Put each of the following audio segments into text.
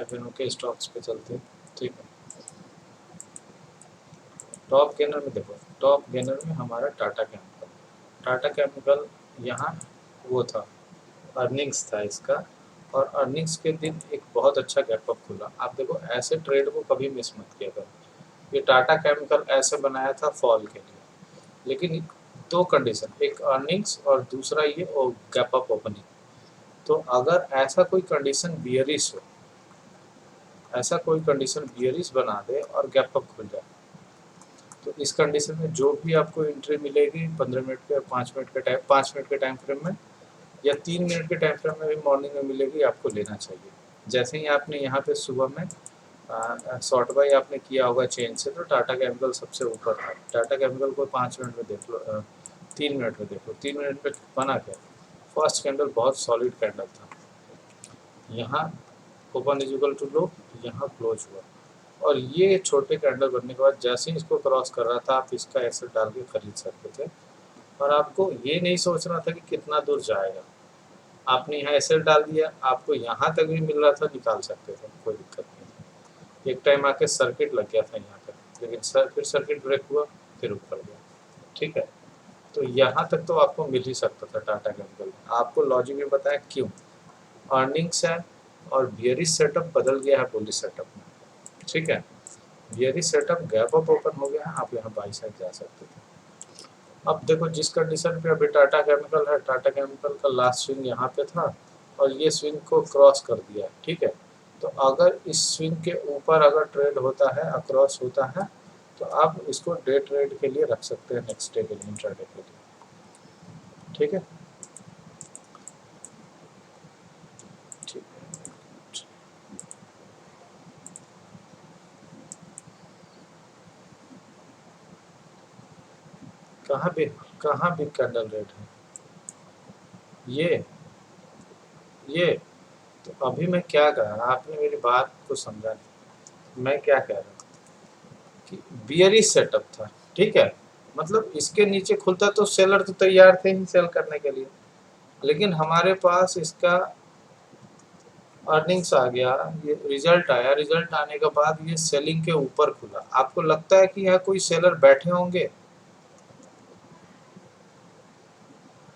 FNO के stocks पे चलते हैं। ठीक है, टॉप गेनर में देखो, टॉप गेनर में हमारा टाटा केमिकल यहाँ वो था, अर्निंग्स था इसका, और अर्निंग्स के दिन एक बहुत अच्छा गैप अप खुला। आप देखो ऐसे ट्रेड को कभी मिस मत किया करो। ये टाटा केमिकल ऐसे बनाया था फॉल के लिए, लेकिन दो कंडीशन, एक अर्निंग्स और दूसरा ये गैप अप ओपनिंग। तो अगर ऐसा कोई कंडीशन बियरिश हो, ऐसा कोई कंडीशन बियरिश बना दे और गैप अप खुल जाए, तो इस कंडीशन में जो भी आपको एंट्री मिलेगी 15 मिनट के 5 मिनट के टाइम 5 मिनट के टाइम फ्रेम में या 3 मिनट के टाइम फ्रेम में भी मॉर्निंग में मिलेगी, आपको लेना चाहिए। जैसे ही आपने यहाँ पे सुबह में शॉर्ट बाई आपने किया होगा चेन से, तो टाटा केमिकल सबसे ऊपर था। टाटा केमिकल को 5 मिनट में देख लो, 3 मिनट में देख लो, 3 मिनट में बना क्या, फर्स्ट कैंडल बहुत सॉलिड कैंडल था, यहाँ ओपन इज इक्वल टू लो, यहाँ क्लोज हुआ, और ये छोटे कैंडल बनने के बाद जैसे ही इसको क्रॉस कर रहा था, आप इसका एसेट डाल के खरीद सकते थे, और आपको ये नहीं सोचना था कि कितना दूर जाएगा। आपने यहाँ एसेट डाल दिया, आपको यहाँ तक भी मिल रहा था, निकाल सकते थे, कोई दिक्कत नहीं थी। एक टाइम आके सर्किट लग गया था यहाँ तक, लेकिन फिर सर्किट ब्रेक हुआ, फिर ऊपर गया। ठीक है, तो यहाँ तक तो आपको मिल ही सकता था टाटा केमिकल। आपको लॉजिक भी बताया क्यों, अर्निंग्स है और बियरिश सेटअप बदल गया है बुलिश सेटअप में। ठीक है, bearish setup gap up open हो गया है, आप यहाँ बाई साइड जा सकते थे। अब देखो जिस कंडीशन पे अभी टाटा केमिकल है, टाटा केमिकल का लास्ट स्विंग यहाँ पे था और ये स्विंग को क्रॉस कर दिया। ठीक है, तो अगर इस स्विंग के ऊपर अगर ट्रेड होता है, अक्रॉस होता है, तो आप इसको डे ट्रेड के लिए रख सकते हैं, नेक्स्ट डे के लिए, इंट्राडे के लिए। ठीक है, कहाँ भी कैंडल रेट है ये तो अभी मैं क्या कह रहा, आपने मेरी बात को समझा नहीं। मैं क्या कह रहा हूँ कि बियरिश सेटअप था। ठीक है, मतलब इसके नीचे खुलता तो सेलर तो तैयार थे ही सेल करने के लिए, लेकिन हमारे पास इसका अर्निंग्स आ गया, ये रिजल्ट आया, रिजल्ट आने के बाद ये सेलिंग के ऊपर खुला। आपको लगता है कि यहाँ कोई सेलर बैठे होंगे?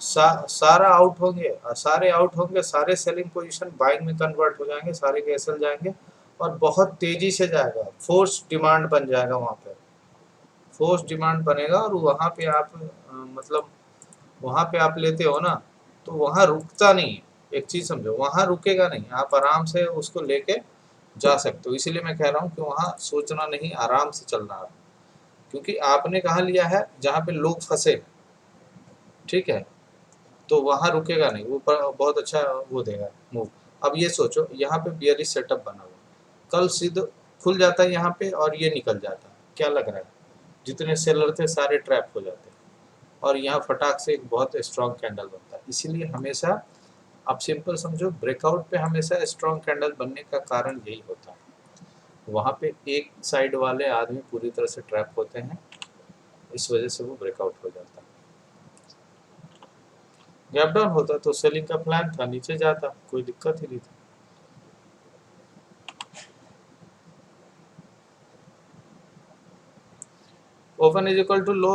सारा आउट होंगे, सारे आउट होंगे, सारे सेलिंग पोजीशन बाइंग में कन्वर्ट हो जाएंगे, सारे के एसएल जाएंगे और बहुत तेजी से जाएगा, फोर्स डिमांड बन जाएगा। वहाँ पे फोर्स डिमांड बनेगा और वहाँ पे आप मतलब वहाँ पे आप लेते हो ना, तो वहाँ रुकता नहीं है। एक चीज समझो, वहाँ रुकेगा नहीं, आप आराम से उसको लेके जा सकते हो। इसीलिए मैं कह रहा हूँ कि वहाँ सोचना नहीं, आराम से चलना है, क्योंकि आपने कहाँ लिया है, जहाँ पे लोग फंसे। ठीक है, तो वहाँ रुकेगा नहीं, वो बहुत अच्छा वो देगा मूव। अब ये सोचो, यहाँ पे बियरिश सेटअप बना हुआ, कल सीधे खुल जाता है यहाँ पे और ये निकल जाता है, क्या लग रहा है? जितने सेलर थे सारे ट्रैप हो जाते हैं और यहाँ फटाक से एक बहुत स्ट्रॉन्ग कैंडल बनता है। इसीलिए हमेशा आप सिंपल समझो, ब्रेकआउट पे हमेशा स्ट्रॉन्ग कैंडल बनने का कारण यही होता है, वहाँ पे एक साइड वाले आदमी पूरी तरह से ट्रैप होते हैं, इस वजह से वो ब्रेकआउट हो जाता है। गैप डाउन होता तो सेलिंग का प्लान था, नीचे जाता, कोई दिक्कत ही नहीं थी। ओपन इज इक्वल टू लो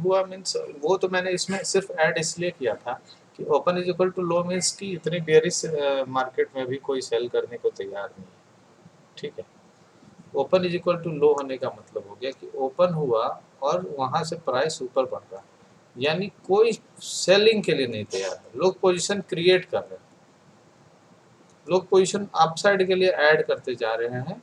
हुआ मीन्स, वो तो मैंने इसमें सिर्फ ऐड इसलिए किया था कि open is equal to low means कि इतनी बेरिश मार्केट में भी कोई सेल करने को तैयार नहीं है। ठीक है, ओपन इज इक्वल टू लो होने का मतलब हो गया कि ओपन हुआ और वहां से प्राइस ऊपर बढ़ रहा है, यानी कोई सेलिंग के लिए नहीं तैयार है, लोग पोजीशन क्रिएट कर रहे हैं, लोग पोजीशन अपसाइड के लिए ऐड करते जा रहे हैं,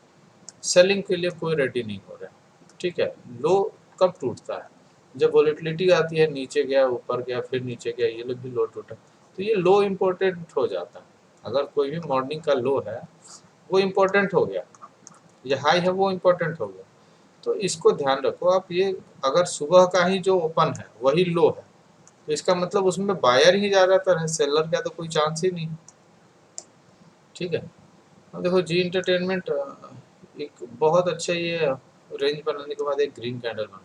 सेलिंग के लिए कोई रेडी नहीं हो रहा है। ठीक है, लो कब टूटता है? जब वॉलेटिलिटी आती है, नीचे गया, ऊपर गया, फिर नीचे गया, ये लोग भी लो टूटा, तो ये लो इम्पोर्टेंट हो जाता है। अगर कोई भी मॉर्निंग का लो है वो इम्पोर्टेंट हो गया, ये हाई है वो इम्पोर्टेंट हो गया, तो इसको ध्यान रखो आप। ये अगर सुबह का ही जो ओपन है वही लो है, तो इसका मतलब उसमें बायर ही ज़्यादातर है, सेलर का तो कोई चांस ही नहीं। ठीक है, अब देखो जी इंटरटेनमेंट एक बहुत अच्छा, ये रेंज बनाने के बाद एक ग्रीन कैंडल बना,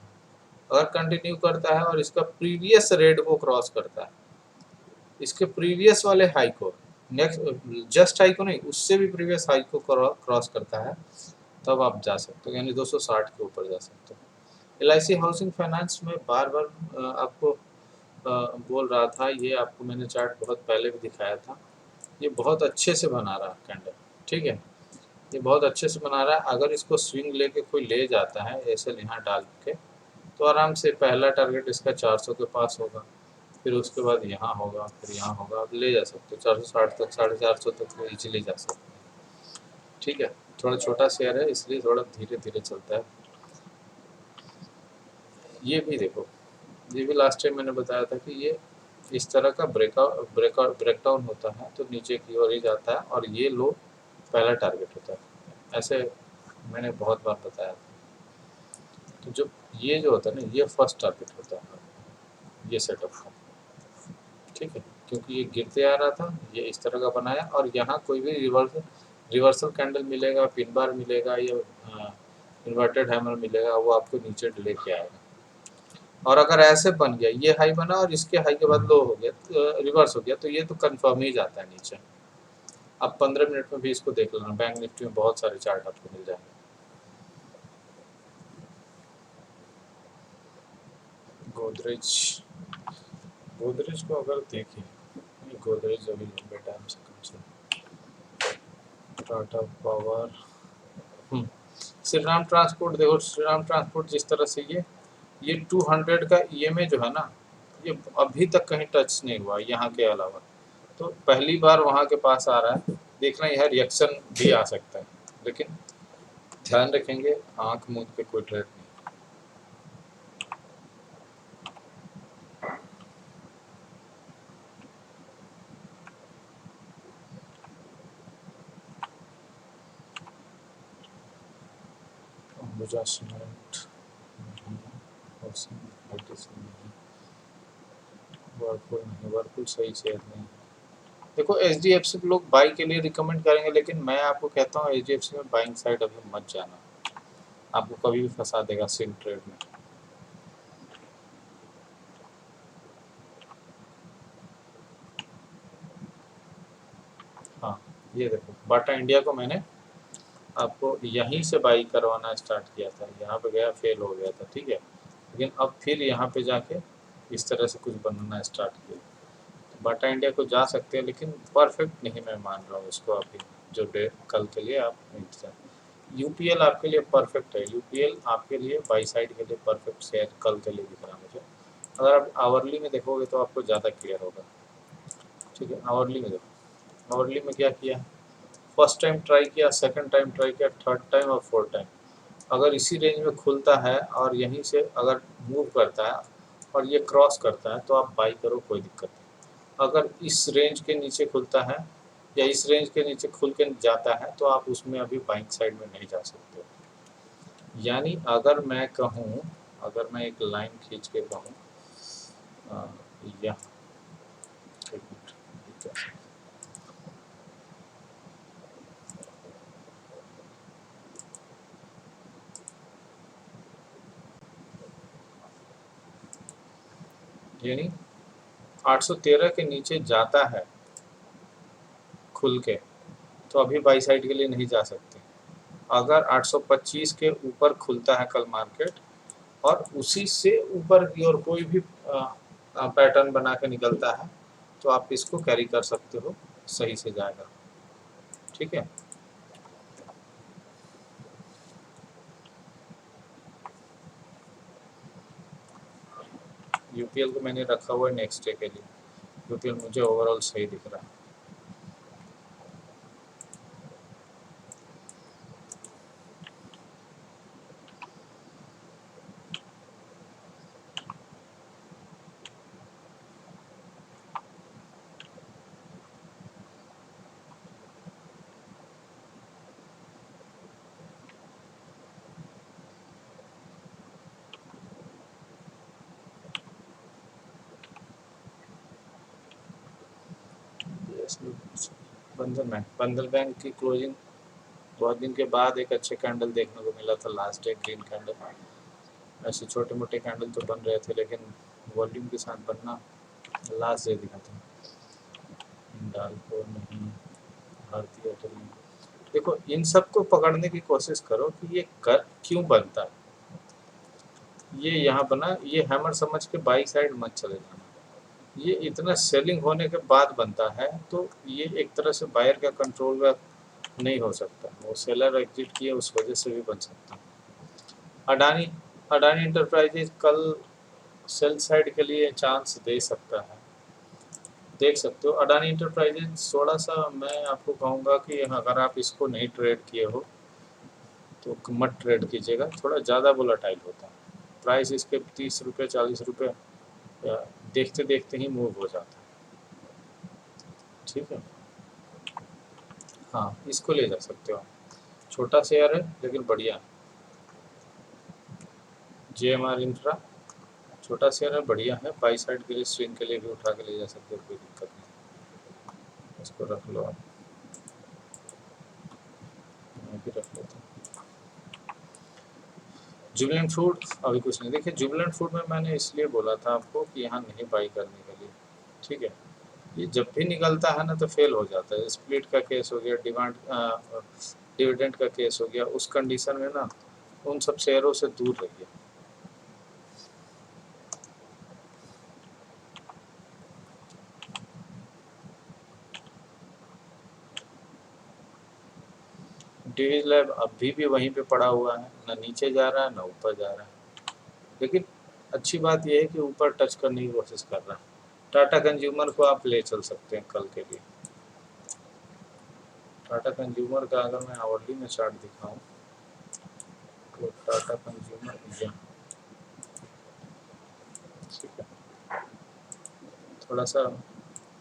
अगर कंटिन्यू करता है और इसका प्रीवियस रेट को क्रॉस करता है, इसके प्रीवियस वाले हाई को, नेक्स्ट जस्ट हाई को नहीं, उससे भी प्रीवियस हाई को क्रॉस करता है तब आप जा सकते हो, यानी 260 के ऊपर जा सकते हो। LIC हाउसिंग फाइनेंस में बार बार आपको बोल रहा था, ये आपको मैंने चार्ट बहुत पहले भी दिखाया था, ये बहुत अच्छे से बना रहा है कैंडल, ठीक है, ये बहुत अच्छे से बना रहा है। अगर इसको स्विंग लेके कोई ले जाता है ऐसे यहाँ डाल के, तो आराम से पहला टारगेट इसका 400 के पास होगा, फिर उसके बाद यहाँ होगा, फिर यहाँ होगा, आप ले जा सकते हो 460 तक, 450 तक तो ईजिली जा सकते हैं, ठीक है। थोड़ा छोटा शेयर है इसलिए थोड़ा धीरे धीरे चलता है। ये भी देखो, ये भी लास्ट टाइम मैंने बताया था कि ये इस तरह का ब्रेकडाउन होता है तो नीचे की ओर ही जाता है, और ये लो पहला टारगेट होता है, ऐसे मैंने बहुत बार बताया था। तो जो ये जो होता है ना, ये फर्स्ट टारगेट होता है ये सेटअप का, ठीक है, क्योंकि ये गिरते आ रहा था, ये इस तरह का बनाया, और यहाँ कोई भी रिवर्सल कैंडल मिलेगा, पिन बार मिलेगा, या इन्वर्टेड हैमर मिलेगा, वो आपको नीचे लेके आएगा। और अगर ऐसे बन गया, ये हाई बना और इसके हाई के बाद लो हो गया, तो रिवर्स हो गया, तो ये तो कंफर्म ही जाता है नीचे। अब 15 मिनट में भी इसको देख लेना, बैंक निफ्टी में बहुत सारे चार्ट आपको मिल जाएंगे। गोदरेज, गोदरेज को अगर देखें, गोदरेज अभी लंबे टाइम से कम से, टाटा पावर, श्री राम ट्रांसपोर्ट देखो, श्री राम ट्रांसपोर्ट जिस तरह से ये 200 का EMA जो है ना, ये अभी तक कहीं टच नहीं हुआ यहाँ के अलावा, तो पहली बार वहाँ के पास आ रहा है, देखना यह रिएक्शन भी आ सकता है, लेकिन ध्यान रखेंगे आंख मूंद के कोई ट्रेड नहीं। अंबुजा सीमेंट नहीं, वर्लपुल नहीं, वर्लपुल सही शेयर नहीं। देखो HDFC के लोग बाई के लिए रिकमेंड करेंगे, लेकिन मैं आपको कहता हूँ HDFC में बाइंग साइड अभी मत जाना, आपको कभी भी फंसा देगा स्विंग ट्रेड में। हाँ, ये देखो बाटा इंडिया को मैंने आपको यहीं से बाई करवाना स्टार्ट किया था, यहाँ पे गया फेल हो गया था, ठीक है, लेकिन अब फिर यहाँ पे जाके इस तरह से कुछ बनना स्टार्ट किया। बाटा इंडिया को जा सकते हैं, लेकिन परफेक्ट नहीं मैं मान रहा हूँ इसको अभी, जो डे कल के लिए आप UPL आपके लिए परफेक्ट है, UPL आपके लिए बाई साइड के लिए परफेक्ट शेयर कल के लिए दिख रहा है मुझे। अगर आप आवरली में देखोगे तो आपको ज़्यादा क्लियर होगा, ठीक है। आवरली में देखो, आवरली में क्या किया, फर्स्ट टाइम ट्राई किया, सेकंड टाइम ट्राई किया, थर्ड टाइम और फोर्थ टाइम, अगर इसी रेंज में खुलता है और यहीं से अगर मूव करता है और ये क्रॉस करता है तो आप बाई करो, कोई दिक्कत नहीं। अगर इस रेंज के नीचे खुलता है या इस रेंज के नीचे खुल के जाता है तो आप उसमें अभी बाइंग साइड में नहीं जा सकते। यानी अगर मैं कहूँ, अगर मैं एक लाइन खींच के कहूँ, यहाँ एक मिनट, यानी 813 के नीचे जाता है खुल के तो अभी बाई साइड के लिए नहीं जा सकते। अगर 825 के ऊपर खुलता है कल मार्केट और उसी से ऊपर की ओर कोई भी पैटर्न बना के निकलता है तो आप इसको कैरी कर सकते हो, सही से जाएगा, ठीक है। UPL को मैंने रखा हुआ है नेक्स्ट डे के लिए, UPL मुझे ओवरऑल सही दिख रहा है। बंधन बैंक की क्लोजिंग बहुत दिन के बाद एक अच्छे कैंडल देखने को मिला था, लास्ट डे ग्रीन कैंडल। ऐसे छोटे मोटे कैंडल तो बन रहे थे लेकिन वॉल्यूम के साथ बनना लास्ट डे दिखा था। हिंडाल्को नहीं, भारतीय एयरटेल नहीं। देखो इन सबको पकड़ने की कोशिश करो कि ये क्यों बनता है। ये यहाँ बना, ये हैमर समझ के बाई साइड मत चले जाना। ये इतना सेलिंग होने के बाद बनता है, तो ये एक तरह से बायर का कंट्रोल का नहीं हो सकता, वो सेलर एग्जिट किए उस वजह से भी बन सकता है। अडानी अडानी इंटरप्राइजेज कल सेल साइड के लिए चांस दे सकता है, देख सकते हो। अडानी इंटरप्राइजेज थोड़ा सा मैं आपको कहूँगा कि अगर आप इसको नहीं ट्रेड किए हो तो मत ट्रेड कीजिएगा, थोड़ा ज़्यादा वोलेटाइल होता है। प्राइस इसके 30 रुपये 40 रुपये देखते देखते ही मूव हो जाता है। ठीक है, हाँ इसको ले जा सकते हो आप, छोटा शेयर है लेकिन बढ़िया। JMR इंफ्रा छोटा शेयर है, बढ़िया है, बाई साइड के लिए स्विंग के लिए भी उठा के ले जा सकते हो, कोई दिक्कत नहीं। इसको रख लो आप, मैं भी रख लेता हूँ। जुबिलेंट फूड अभी कुछ नहीं। देखिए जुबिलेंट फूड में मैंने इसलिए बोला था आपको कि यहाँ नहीं बाई करने के लिए, ठीक है। ये जब भी निकलता है ना तो फेल हो जाता है, स्प्लिट का केस हो गया, डिविडेंड का केस हो गया, उस कंडीशन में ना उन सब शेयरों से दूर रहिए। डीवीज लैब अभी भी वहीं पे पड़ा हुआ है, ना नीचे जा रहा है ना ऊपर जा रहा है, लेकिन अच्छी बात यह है कि ऊपर टच करने की कोशिश कर रहा है। टाटा कंज्यूमर को आप ले चल सकते हैं कल के लिए। टाटा कंज्यूमर का अगर मैं आवरली में चार्ट दिखाऊं तो टाटा कंज्यूमर यहाँ, ठीक है, थोड़ा सा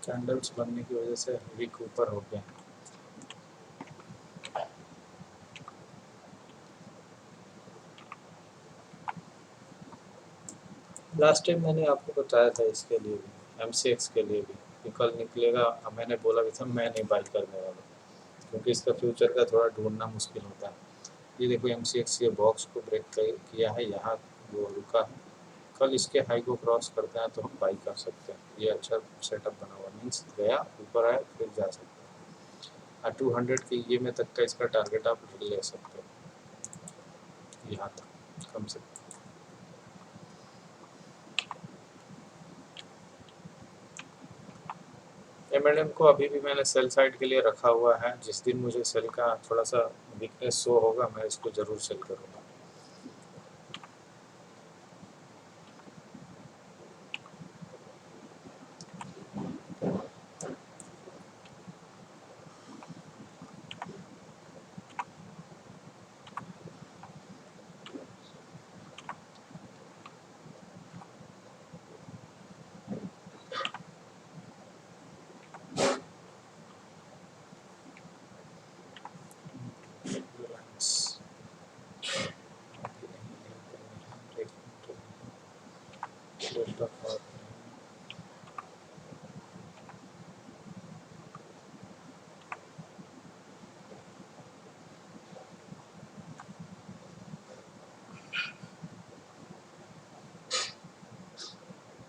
कैंडल्स बनने की वजह से वीक ऊपर हो गया। लास्ट टाइम मैंने आपको बताया था इसके लिए भी, MCX के लिए भी कि कल निकलेगा, मैंने बोला भी था मैं नहीं बाई करने वाला, क्योंकि इसका फ्यूचर का थोड़ा ढूंढना मुश्किल होता है। ये देखो MCX ये बॉक्स को ब्रेक किया है, यहाँ वो रुका है, कल इसके हाई को क्रॉस करता है तो हम बाई कर सकते हैं। ये अच्छा सेटअप बना हुआ, मीन्स गया ऊपर आया फिर जा सकते हैं। 200 के EMA तक का इसका टारगेट आप ले सकते हो, यहाँ तक कम से कम। M&M को अभी भी मैंने सेल साइड के लिए रखा हुआ है, जिस दिन मुझे सेल का थोड़ा सा वीकनेस शो होगा मैं इसको ज़रूर सेल करूँगा।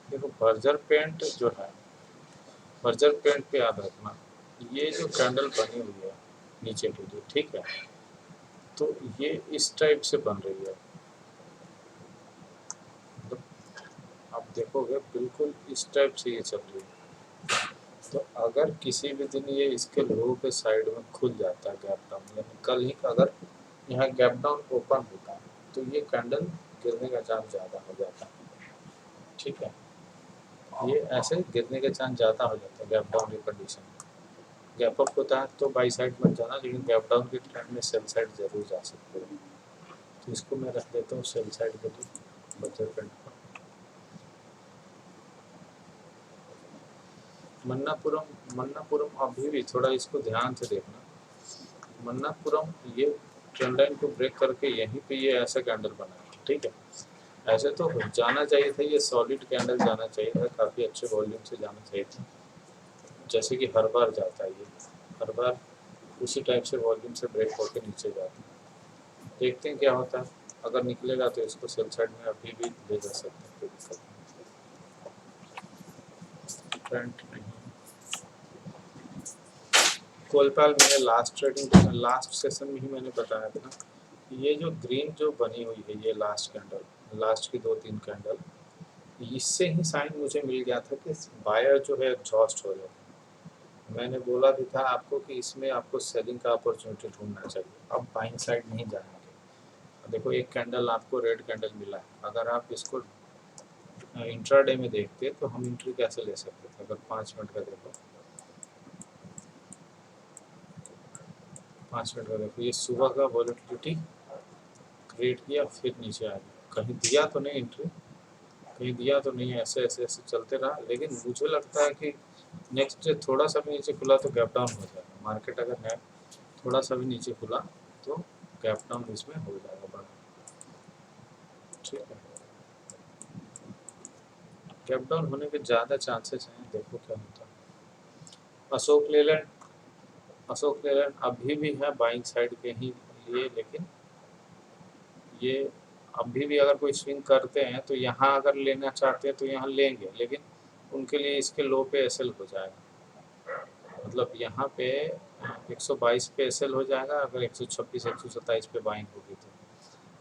देखो बर्जर पेंट जो है, बर्जर पेंट पे याद रखना, ये जो कैंडल बनी हुई है नीचे की जो, ठीक है, तो ये इस टाइप से बन रही है, मतलब आप देखोगे बिल्कुल इस टाइप से ये चल रही है। तो अगर किसी भी दिन ये इसके लो के साइड में खुल जाता है गैप डाउन, यानी कल ही अगर यहाँ गैप डाउन ओपन होता है तो ये कैंडल गिरने का चांस ज़्यादा हो जाता है, ठीक है। ये ऐसे गिरने के चांस ज़्यादा हो जाता है गैप डाउन की कंडीशन में। गैप अप होता है तो बाई साइड मत जाना, लेकिन गैप डाउन के ट्रेंड में सेल साइड ज़रूर जा सकते हो। तो इसको मैं रख देता हूँ सेल साइड के लिए बजर पेंट पर। मन्नापुरम अभी भी थोड़ा इसको ध्यान से देखना। मन्नापुरम ये ट्रेंड लाइन को ब्रेक करके यहीं पे ये ऐसा कैंडल बना है, ठीक है। ऐसे तो जाना चाहिए था, ये सॉलिड कैंडल जाना चाहिए था, काफ़ी अच्छे वॉल्यूम से जाना चाहिए था, जैसे कि हर बार जाता है ये, हर बार उसी टाइप से वॉल्यूम से ब्रेक होकर नीचे जाता है। देखते हैं क्या होता है, अगर निकलेगा तो इसको सेल साइड में अभी भी ले जा सकते हैं, कोई दिक्कत नहीं। ट्रेंड नहीं कोलपाल मैंने लास्ट सेशन में ही मैंने बताया था, ये जो ग्रीन जो बनी हुई है, ये लास्ट कैंडल, लास्ट की 2-3 कैंडल, इससे ही साइन मुझे मिल गया था कि बायर जो है एग्जॉस्ट हो जाए। मैंने बोला भी था आपको कि इसमें आपको सेलिंग का अपॉर्चुनिटी ढूंढना चाहिए, अब बाइंग साइड नहीं जाएंगे। देखो एक कैंडल आपको रेड कैंडल मिला है, अगर आप इसको इंट्राडे में देखते तो हम एंट्री कैसे ले सकते थे? अगर 5 मिनट का देखो, 5 मिनट का देखो, ये सुबह का वॉलेटिलिटी क्रिएट किया, फिर नीचे आ गया, कहीं दिया तो नहीं एंट्री, कहीं दिया तो नहीं, ऐसे ऐसे ऐसे चलते रहा। लेकिन मुझे लगता है कि नेक्स्ट डे थोड़ा सा भी नीचे खुला तो गैप डाउन हो जाएगा। मार्केट अगर थोड़ा सा भी नीचे खुला तो गैप डाउन इसमें हो जाएगा बड़ा, ठीक है। गैप डाउन होने के ज़्यादा चांसेस हैं, देखो क्या होता है। अशोक लेलैंड अभी भी है बाइंग साइड के ही लिए, लेकिन ये अभी भी अगर कोई स्विंग करते हैं तो यहाँ अगर लेना चाहते हैं तो यहाँ लेंगे, लेकिन उनके लिए इसके लो पे एसएल हो जाएगा। मतलब यहाँ पे 122 पे एसएल हो जाएगा, अगर 126 127 पे बाइंग होगी तो।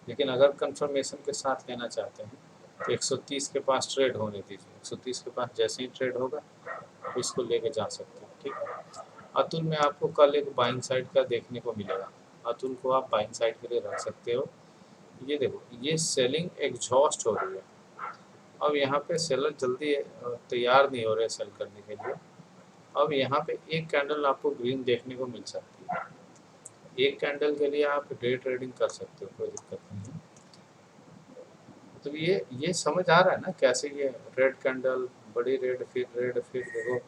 लेकिन अगर कंफर्मेशन के साथ लेना चाहते हैं तो 130 के पास ट्रेड होने दीजिए। 130 के पास जैसे ही ट्रेड होगा तो इसको लेके जा सकते हैं, ठीक है। अतुल में आपको कल एक बाइंग साइड का देखने को मिलेगा, अतुल को आप बाइंग साइड के लिए रख सकते हो। ये देखो, ये सेलिंग एग्जॉस्ट हो रही है, अब यहाँ पे सेलर जल्दी तैयार नहीं हो रहे सेल करने के लिए। अब यहाँ पे एक कैंडल आपको ग्रीन देखने को मिल सकती है, एक कैंडल के लिए आप डे ट्रेडिंग कर सकते हो, कोई दिक्कत नहीं है। तो ये समझ आ रहा है ना कैसे ये रेड कैंडल, बड़ी रेड, फिर देखो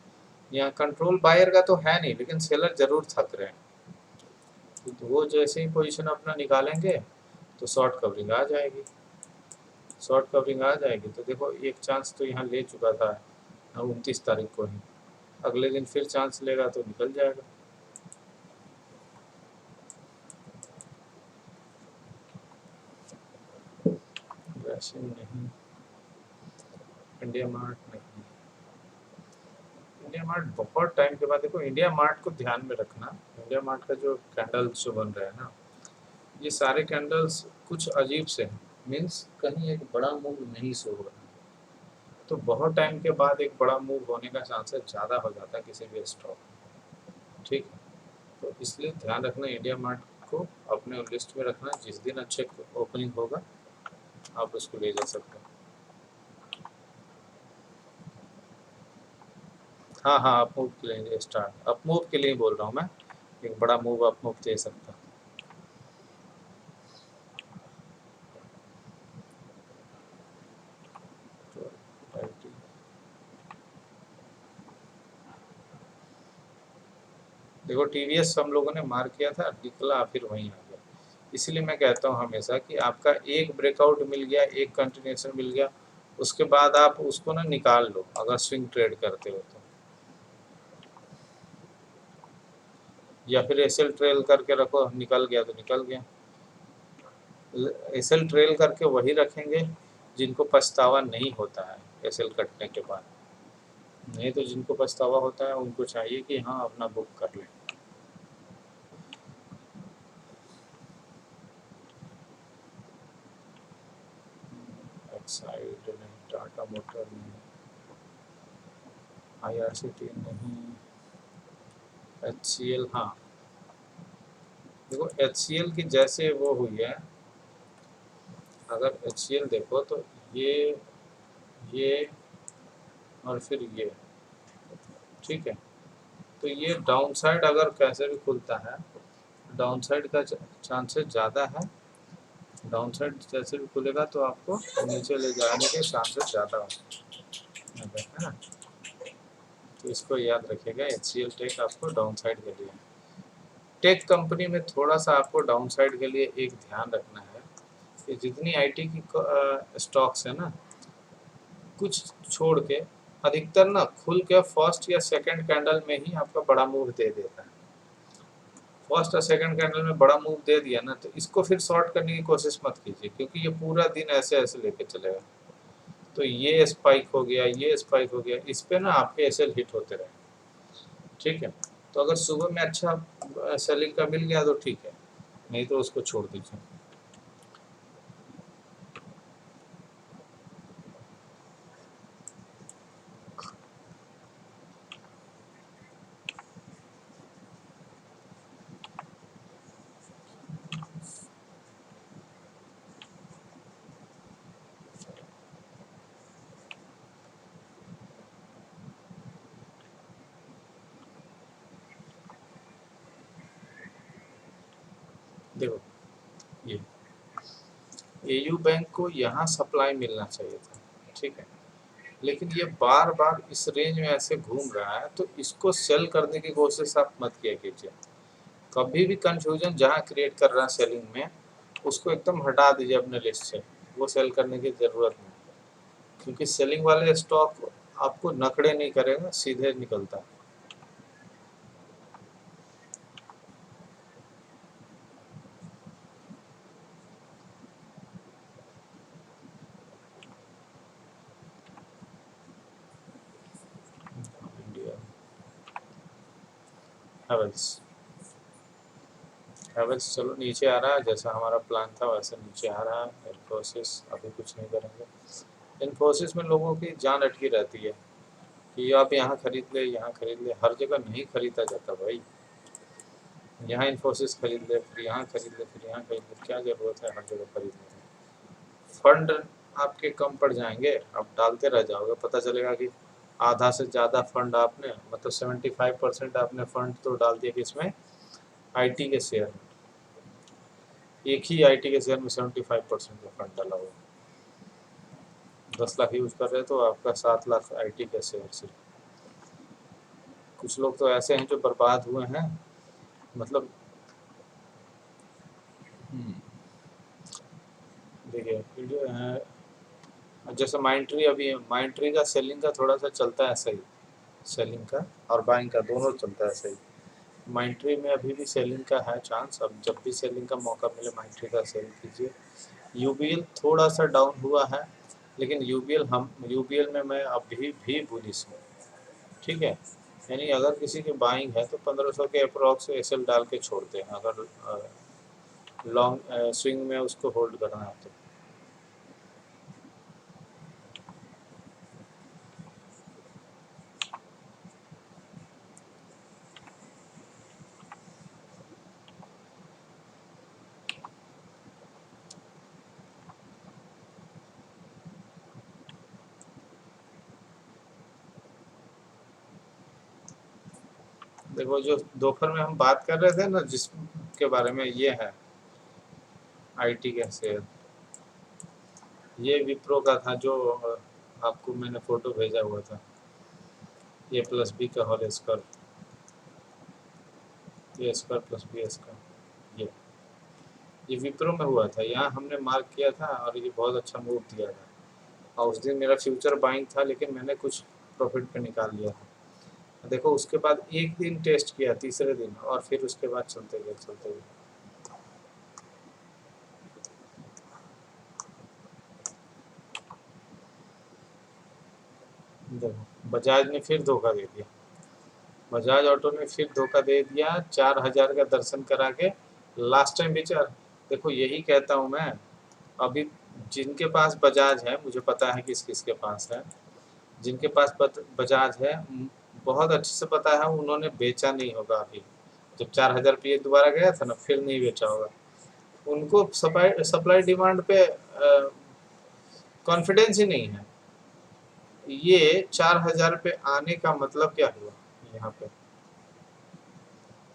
यहाँ कंट्रोल बायर का तो है नहीं, लेकिन सेलर जरूर थक रहे हैं। तो वो जैसे ही पोजीशन अपना निकालेंगे तो शॉर्ट कवरिंग आ जाएगी, शॉर्ट कवरिंग आ जाएगी। तो देखो एक चांस तो यहाँ ले चुका था 29 तारीख को ही, अगले दिन फिर चांस लेगा तो निकल जाएगा। नहीं, इंडिया मार्ट नहीं, इंडिया मार्ट बहुत टाइम के बाद, देखो इंडिया मार्ट को ध्यान में रखना। इंडिया मार्ट का जो कैंडल्स जो बन रहे हैं ना, ये सारे कैंडल्स कुछ अजीब से हैं, मीन्स कहीं एक बड़ा मूव नहीं शो हो रहा है। तो बहुत टाइम के बाद एक बड़ा मूव होने का चांसेस ज़्यादा हो जाता है किसी भी स्टॉक, ठीक है। तो इसलिए ध्यान रखना, इंडिया मार्ट को अपने लिस्ट में रखना, जिस दिन अच्छे ओपनिंग होगा आप उसको ले जा सकते हो। हाँ हाँ, अप मूव के लिए स्टार्ट, अप मूव के लिए बोल रहा हूँ मैं, एक बड़ा मूव अप मूव दे सकता। देखो टीवीएस हम लोगों ने मार किया था, निकला फिर वहीं आ गया। इसलिए मैं कहता हूँ हमेशा कि आपका एक ब्रेकआउट मिल गया, एक कंटिन्यूएशन मिल गया, उसके बाद आप उसको ना निकाल लो अगर स्विंग ट्रेड करते हो तो, या फिर एसएल ट्रेल करके रखो, निकल गया तो निकल गया। एसएल ट्रेल करके वही रखेंगे जिनको पछतावा नहीं होता है एसएल कटने के बाद, नहीं तो जिनको पछतावा होता है उनको चाहिए कि हाँ अपना बुक कर लें। एक्साइड नहीं, टाटा मोटर नहीं, आईआरसीटी नहीं, एचसीएल, हाँ देखो एचसीएल की जैसे वो हुई है, अगर एचसीएल देखो तो ये और फिर ये, ठीक है। तो ये डाउन साइड अगर कैसे भी खुलता है, डाउन साइड का चांसेस ज़्यादा है, डाउन साइड जैसे भी खुलेगा तो आपको नीचे ले जाने के चांसेस ज़्यादा है ना। तो इसको याद रखिएगा, एचसीएल टेक आपको डाउन साइड के लिए, टेक कंपनी में थोड़ा सा आपको डाउन साइड के लिए एक ध्यान रखना है कि जितनी आईटी की स्टॉक्स है ना, कुछ छोड़ के अधिकतर ना खुल के फर्स्ट या सेकंड कैंडल में ही आपका बड़ा मूव दे देता है। फर्स्ट और सेकंड कैंडल में बड़ा मूव दे दिया ना, तो इसको फिर शॉर्ट करने की कोशिश मत कीजिए, क्योंकि ये पूरा दिन ऐसे ऐसे लेके चलेगा। तो ये स्पाइक हो गया, ये स्पाइक हो गया, इस पे ना आपके एसएल हिट होते रहे, ठीक है। तो अगर सुबह में अच्छा सेलिंग का मिल गया तो ठीक है, नहीं तो उसको छोड़ दीजिए। देखो ये एयू बैंक को यहाँ सप्लाई मिलना चाहिए था, ठीक है, लेकिन ये बार बार इस रेंज में ऐसे घूम रहा है, तो इसको सेल करने की कोशिश आप मत किया कीजिए। कभी भी कंफ्यूजन जहाँ क्रिएट कर रहा है सेलिंग में, उसको एकदम हटा दीजिए अपने लिस्ट से, वो सेल करने की ज़रूरत नहीं, क्योंकि सेलिंग वाले स्टॉक आपको नखड़े नहीं करेगा, सीधे निकलता है। इंडिया हैवेल्स, हैवेल्स चलो नीचे आ रहा है, जैसा हमारा प्लान था वैसे नीचे आ रहा है। इन्फोसिस अभी कुछ नहीं करेंगे। इन्फोसिस में लोगों की जान अटकी रहती है कि आप यहाँ खरीद ले, यहाँ खरीद ले, हर जगह नहीं खरीदा जाता भाई। यहाँ इन्फोसिस खरीद ले, फिर यहाँ खरीद ले, फिर यहाँ खरीद ले, क्या ज़रूरत है हर जगह खरीदने की। फंड आपके कम पड़ जाएंगे, आप डालते रह जाओगे, पता चलेगा कि आधा से ज़्यादा फंड आपने, मतलब 75% आपने फंड तो डाल दिया किसमें, आईटी के शेयर में। एक ही आईटी के शेयर में 75% का फंड डाला हुआ, 10 लाख यूज कर रहे तो आपका 7 लाख आईटी के शेयर से। कुछ लोग तो ऐसे हैं जो बर्बाद हुए हैं, मतलब देखिए जैसे माइंट्री, अभी माइंट्री का सेलिंग का थोड़ा सा चलता है सही, सेलिंग का और बाइंग का दोनों चलता है सही। माइंट्री में अभी भी सेलिंग का है चांस, अब जब भी सेलिंग का मौका मिले माइंट्री का सेल कीजिए। यूबीएल थोड़ा सा डाउन हुआ है, लेकिन यूबीएल में मैं अभी भी बुलिश हूँ, ठीक है। यानी अगर किसी की बाइंग है तो 1500 के अप्रॉक्स एसएल डाल के छोड़ते हैं, अगर लॉन्ग स्विंग में उसको होल्ड करना है तो। देखो जो दोपहर में हम बात कर रहे थे ना जिसके बारे में, ये है आईटी का शेयर, ये विप्रो का था जो आपको मैंने फोटो भेजा हुआ था, ए प्लस बी का होल स्क्वायर, ए स्क्वायर प्लस बी स्क्वायर, ये विप्रो में हुआ था, यहाँ हमने मार्क किया था और ये बहुत अच्छा मूव दिया था। और उस दिन मेरा फ्यूचर बाइंग था, लेकिन मैंने कुछ प्रॉफिट पे निकाल लिया था। देखो उसके बाद एक दिन टेस्ट किया, तीसरे दिन, और फिर उसके बाद चलते गए चलते गए। देखो बजाज ने फिर धोखा दे दिया, बजाज ऑटो ने फिर धोखा दे दिया, 4000 का दर्शन करा के लास्ट टाइम भी चार। देखो यही कहता हूँ मैं, अभी जिनके पास बजाज है, मुझे पता है किस किस के पास है, जिनके पास बजाज है, बहुत अच्छे से पता है उन्होंने बेचा नहीं होगा अभी। जब 4000 पे दोबारा गया था ना, फिर नहीं बेचा होगा। उनको सप्लाई सप्लाई डिमांड पे कॉन्फिडेंस ही नहीं है। ये 4000 पे आने का मतलब क्या हुआ, यहाँ पे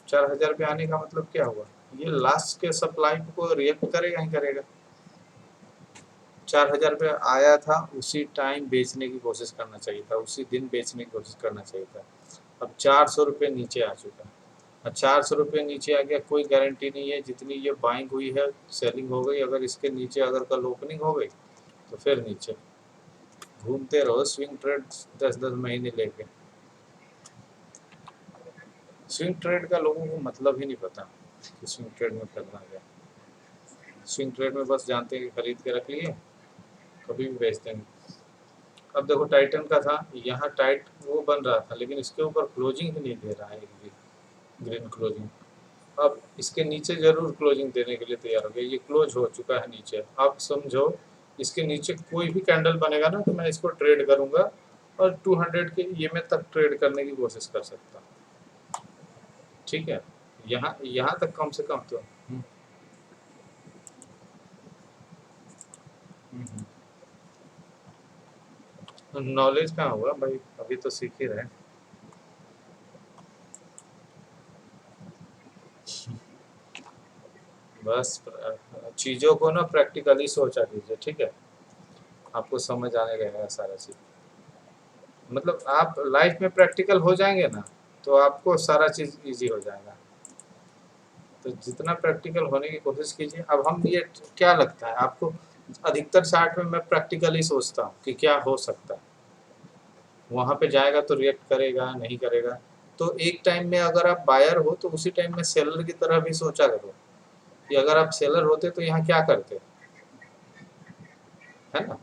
4000 पे आने का मतलब क्या हुआ, ये लास्ट के सप्लाई को रिएक्ट करेगा ही करेगा। 4000 पे आया था, उसी टाइम बेचने की कोशिश करना चाहिए था, उसी दिन बेचने की कोशिश करना चाहिए था। अब 400 रुपये नीचे आ चुका है, अब 400 रुपये नीचे आ गया, कोई गारंटी नहीं है जितनी ये बाइंग हुई है सेलिंग हो गई, अगर इसके नीचे अगर कल ओपनिंग हो गई तो फिर नीचे घूमते रहो स्विंग ट्रेड 10-10 महीने लेके। स्विंग ट्रेड का लोगों को मतलब ही नहीं पता कि स्विंग ट्रेड में करना क्या। स्विंग ट्रेड में बस जानते हैं कि खरीद के रख लिए, कभी भी बेच देंगे। अब देखो टाइटन का था, यहाँ टाइट वो बन रहा था, लेकिन इसके ऊपर क्लोजिंग ही नहीं दे रहा है एक भी। Green closing. अब इसके नीचे जरूर क्लोजिंग देने के लिए तैयार हो गया, ये क्लोज हो चुका है नीचे। अब समझो इसके नीचे कोई भी कैंडल बनेगा ना तो मैं इसको ट्रेड करूंगा और 200 के ईएमए तक ट्रेड करने की कोशिश कर सकता हूँ। ठीक है, यहाँ यहाँ तक कम से कम तो नॉलेज कहाँ होगा भाई, अभी तो सीख ही रहे हैं। बस चीज़ों को ना प्रैक्टिकली सोचा कीजिए, ठीक है, आपको समझ आने लगेगा सारा चीज़। मतलब आप लाइफ में प्रैक्टिकल हो जाएंगे ना तो आपको सारा चीज़ इजी हो जाएगा। तो जितना प्रैक्टिकल होने की कोशिश कीजिए। अब हम ये क्या लगता है आपको, अधिकतर चार्ट में मैं प्रैक्टिकली सोचता हूँ कि क्या हो सकता है, वहाँ पे जाएगा तो रिएक्ट करेगा नहीं करेगा। तो एक टाइम में अगर आप बायर हो तो उसी टाइम में सेलर की तरह भी सोचा करो कि अगर आप सेलर होते तो यहाँ क्या करते, है ना।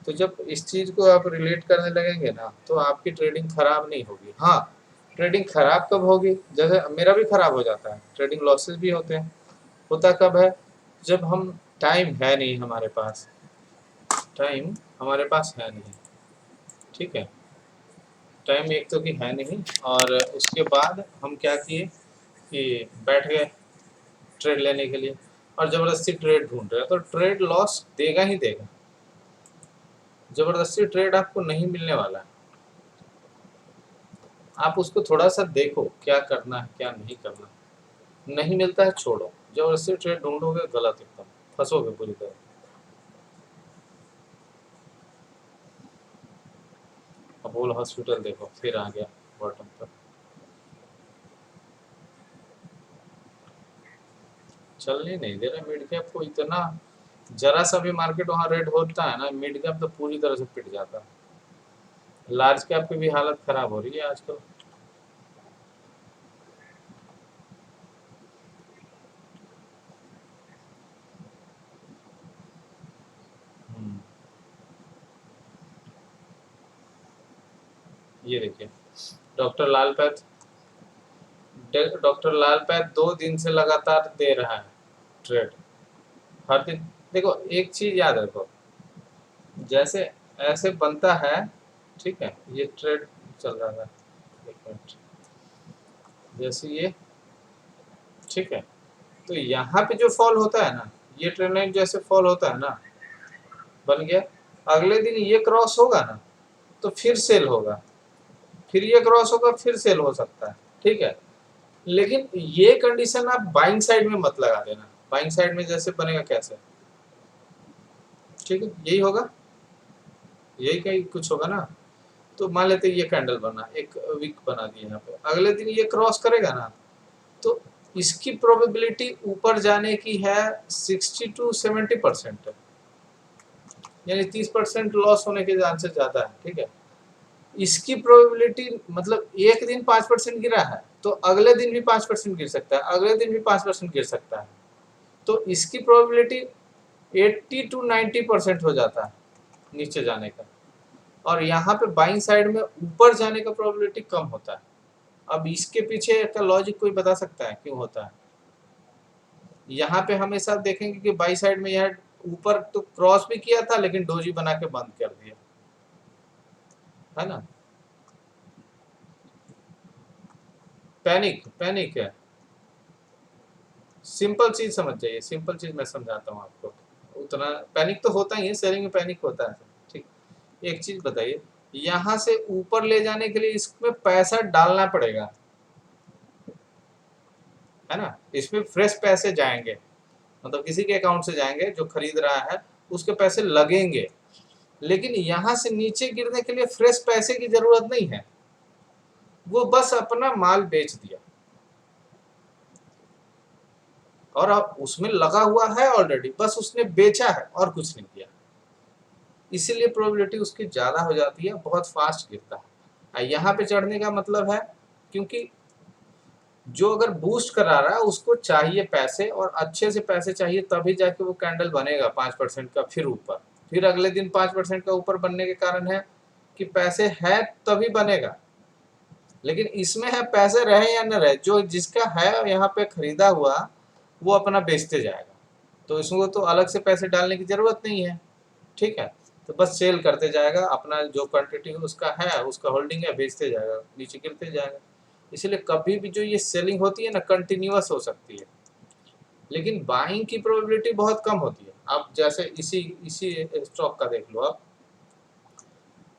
तो जब इस चीज़ को आप रिलेट करने लगेंगे ना तो आपकी ट्रेडिंग खराब नहीं होगी। हाँ, ट्रेडिंग खराब कब होगी, जैसे मेरा भी खराब हो जाता है, ट्रेडिंग लॉसेस भी होते हैं। होता कब है, जब हम टाइम है नहीं हमारे पास, टाइम हमारे पास है नहीं, ठीक है, टाइम एक तो कि है नहीं, और उसके बाद हम क्या किए कि बैठ गए ट्रेड लेने के लिए और ज़बरदस्ती ट्रेड ढूंढ रहे हैं, तो ट्रेड लॉस देगा ही देगा। ज़बरदस्ती ट्रेड आपको नहीं मिलने वाला है, आप उसको थोड़ा सा देखो क्या करना है क्या नहीं करना। नहीं मिलता है छोड़ो, जबरदस्ती ट्रेड ढूंढोगे गलत, एकदम फंसोगे पूरी तरह। अपोलो हॉस्पिटल देखो फिर आ गया बॉटम पर, चलने नहीं दे रहा मिड कैप को इतना। जरा सा भी मार्केट वहाँ रेड होता है ना, मिड कैप तो पूरी तरह से पिट जाता है। लार्ज कैप की भी हालत खराब हो रही है आजकल। ये देखिए डॉक्टर लाल पैथ, डॉक्टर लाल पैथ 2 दिन से लगातार दे रहा है ट्रेड, हर दिन। देखो एक चीज याद रखो, जैसे ऐसे बनता है, ठीक है, ये ट्रेड चल रहा है, एक मिनट, जैसे ये, ठीक है, तो यहाँ पे जो फॉल होता है ना, ये ट्रेंड लाइन जैसे फॉल होता है ना, बन गया, अगले दिन ये क्रॉस होगा ना तो फिर सेल होगा, फिर ये क्रॉस होगा फिर सेल हो सकता है, ठीक है। लेकिन ये कंडीशन आप बाइंग साइड में मत लगा देना, बाइंग साइड में जैसे बनेगा कैसे, ठीक है, यही होगा, यही कहीं कुछ होगा ना। तो मान लेते ये कैंडल बना, एक वीक बना दिया यहाँ पे, अगले दिन ये क्रॉस करेगा ना तो इसकी प्रोबेबिलिटी ऊपर जाने की है 60 to 70%, यानी 30% लॉस होने के चांसेस ज्यादा है, ठीक है। इसकी प्रोबेबिलिटी मतलब एक दिन 5% गिरा है तो अगले दिन भी 5% गिर सकता है, अगले दिन भी 5% गिर सकता है, तो इसकी प्रोबेबिलिटी 80 to 90% हो जाता है नीचे जाने का, और यहाँ पे बाइंग साइड में ऊपर जाने का प्रोबेबिलिटी कम होता है। अब इसके पीछे का लॉजिक कोई बता सकता है क्यों होता है। यहाँ पे हमेशा देखेंगे कि बाई साइड में यह ऊपर तो क्रॉस भी किया था लेकिन डोजी बना के बंद कर दिया, है ना। पैनिक, पैनिक है, सिंपल चीज समझ जाइए, सिंपल चीज मैं समझाता हूँ आपको। उतना पैनिक तो होता ही है, सेलिंग में पैनिक होता है, ठीक। एक चीज बताइए, यहाँ से ऊपर ले जाने के लिए इसमें पैसा डालना पड़ेगा, है ना, इसमें फ्रेश पैसे जाएंगे, मतलब किसी के अकाउंट से जाएंगे जो खरीद रहा है उसके पैसे लगेंगे, लेकिन यहाँ से नीचे गिरने के लिए फ्रेश पैसे की जरूरत नहीं है, वो बस अपना माल बेच दिया और अब उसमें लगा हुआ है ऑलरेडी, बस उसने बेचा है और कुछ नहीं किया, इसीलिए प्रोबेबिलिटी उसकी ज्यादा हो जाती है, बहुत फास्ट गिरता है। यहाँ पे चढ़ने का मतलब है क्योंकि जो अगर बूस्ट करा रहा है उसको चाहिए पैसे, और अच्छे से पैसे चाहिए तभी जाके वो कैंडल बनेगा 5% का, फिर ऊपर, फिर अगले दिन 5% का ऊपर बनने के कारण है कि पैसे है तभी बनेगा, लेकिन इसमें है पैसे रहे या न रहे, जो जिसका है यहाँ पे खरीदा हुआ वो अपना बेचते जाएगा, तो इसको तो अलग से पैसे डालने की ज़रूरत नहीं है। ठीक है, तो बस सेल करते जाएगा, अपना जो क्वांटिटी उसका है, उसका होल्डिंग है, बेचते जाएगा, नीचे गिरते जाएगा। इसलिए कभी भी जो ये सेलिंग होती है ना, कंटिन्यूअस हो सकती है, लेकिन बाइंग की प्रोबेबिलिटी बहुत कम होती है। आप जैसे इसी इसी स्टॉक का देख लो, आप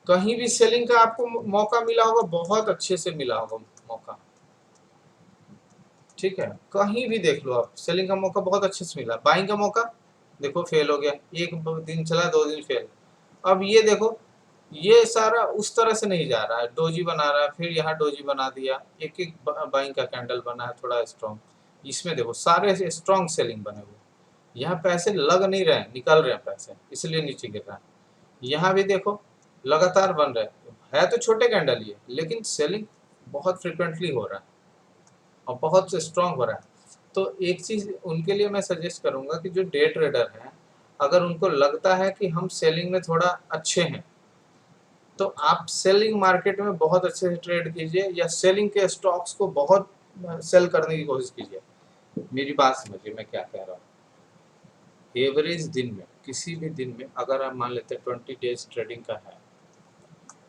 कहीं भी सेलिंग का आपको मौका मिला होगा, बहुत अच्छे से मिला होगा मौका। ठीक है, कहीं भी देख लो आप, सेलिंग का मौका बहुत अच्छे से मिला, बाइंग का मौका देखो फेल हो गया, एक दिन चला, 2 दिन फेल। अब ये देखो, ये सारा उस तरह से नहीं जा रहा है, डोजी बना रहा है, फिर यहाँ डोजी बना दिया, एक एक बाइंग का कैंडल बना है थोड़ा स्ट्रॉन्ग। इसमें देखो सारे स्ट्रॉन्ग सेलिंग बने हुए, यहाँ पैसे लग नहीं रहे हैं, निकल रहे हैं पैसे, इसलिए नीचे गिर रहा है। यहाँ भी देखो लगातार बन रहे है तो छोटे कैंडल ही है, लेकिन सेलिंग बहुत फ्रिक्वेंटली हो रहा है और बहुत स्ट्रॉन्ग हो रहा है। तो एक चीज़ उनके लिए मैं सजेस्ट करूँगा कि जो डे ट्रेडर हैं, अगर उनको लगता है कि हम सेलिंग में थोड़ा अच्छे हैं, तो आप सेलिंग मार्केट में बहुत अच्छे से ट्रेड कीजिए, या सेलिंग के स्टॉक्स को बहुत सेल करने की कोशिश कीजिए। मेरी बात समझिए मैं क्या कह रहा हूँ। एवरेज दिन में, किसी भी दिन में अगर आप मान लेते हैं 20 डेज ट्रेडिंग का है,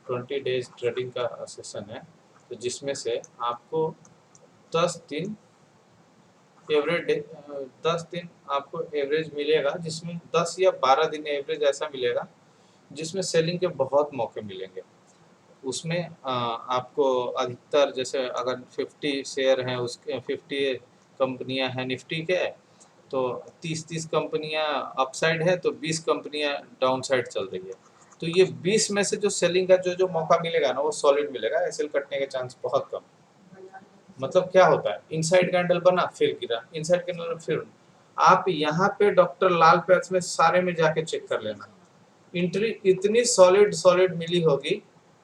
20 डेज ट्रेडिंग का सेशन है, तो जिसमें से आपको 10 दिन एवरेज डे 10 दिन आपको एवरेज मिलेगा, जिसमें 10 या 12 दिन एवरेज ऐसा मिलेगा जिसमें सेलिंग के बहुत मौके मिलेंगे। उसमें आपको अधिकतर, जैसे अगर 50 शेयर हैं, उसके 50 कंपनियां हैं निफ्टी के, तो 30-30 कंपनियां अपसाइड है, तो 20 कंपनियां डाउन साइड चल रही है। तो ये 20 में से जो सेलिंग का जो मौका मिलेगा ना, वो सॉलिड मिलेगा, एसएल कटने के चांस बहुत कम। मतलब क्या होता है, इनसाइड कैंडल बना फिर गिरा, इनसाइड कैंडल फिर। आप यहाँ पे डॉक्टर लाल पैच में सारे में जाके चेक कर लेना, एंट्री इतनी सॉलिड सॉलिड मिली होगी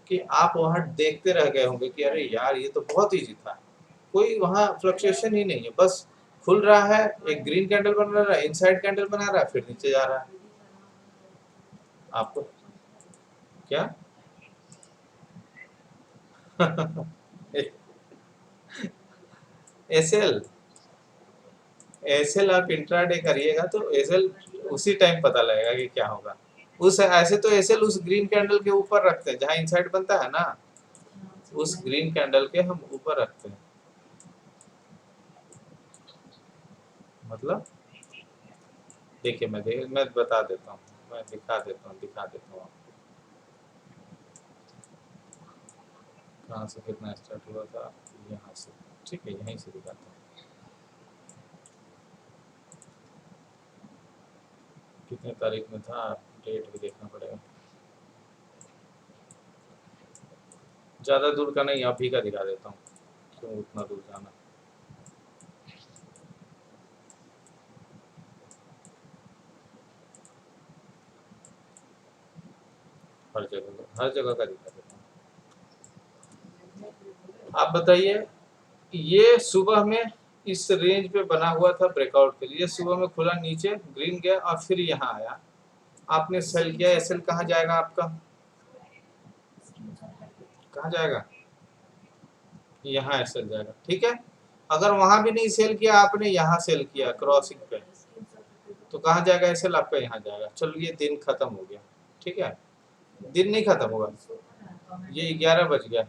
कि आप वहां देखते रह गए होंगे कि अरे यार ये तो बहुत ईजी था, कोई वहां फ्लक्चुएशन ही नहीं है, बस खुल रहा है, एक ग्रीन कैंडल बन रहा है, इनसाइड कैंडल बना रहा है, फिर नीचे जा रहा है। आपको क्या एसएल एसएल आप इंट्राडे करिएगा तो एसएल उसी टाइम पता लगेगा कि क्या होगा। उस ऐसे तो एसएल उस ग्रीन कैंडल के ऊपर रखते हैं जहां इनसाइड बनता है ना, उस ग्रीन कैंडल के हम ऊपर रखते हैं। मतलब देखिए, मैं बता देता हूँ, मैं दिखा देता हूँ आपको कहाँ से कितना स्टार्ट हुआ था, यहाँ से। ठीक है, यहीं से दिखाता हूँ, कितने तारीख में था, डेट भी देखना पड़ेगा। ज़्यादा दूर का नहीं, अभी का दिखा देता हूँ, क्यों उतना दूर जाना। हर जगह का दिखा देता हूँ। आप बताइए, ये सुबह में इस रेंज पे बना हुआ था ब्रेकआउट के लिए, सुबह में खुला नीचे, ग्रीन गया और फिर यहाँ आया, आपने सेल किया, एसएल कहाँ जाएगा आपका, कहाँ जाएगा, यहाँ एसएल जाएगा। ठीक है, अगर वहां भी नहीं सेल किया आपने, यहाँ सेल किया क्रॉसिंग पे, तो कहाँ जाएगा एसएल आपका, यहाँ जाएगा। चलो ये दिन खत्म हो गया। ठीक है, दिन नहीं खत्म होगा, ये 11 बज गया।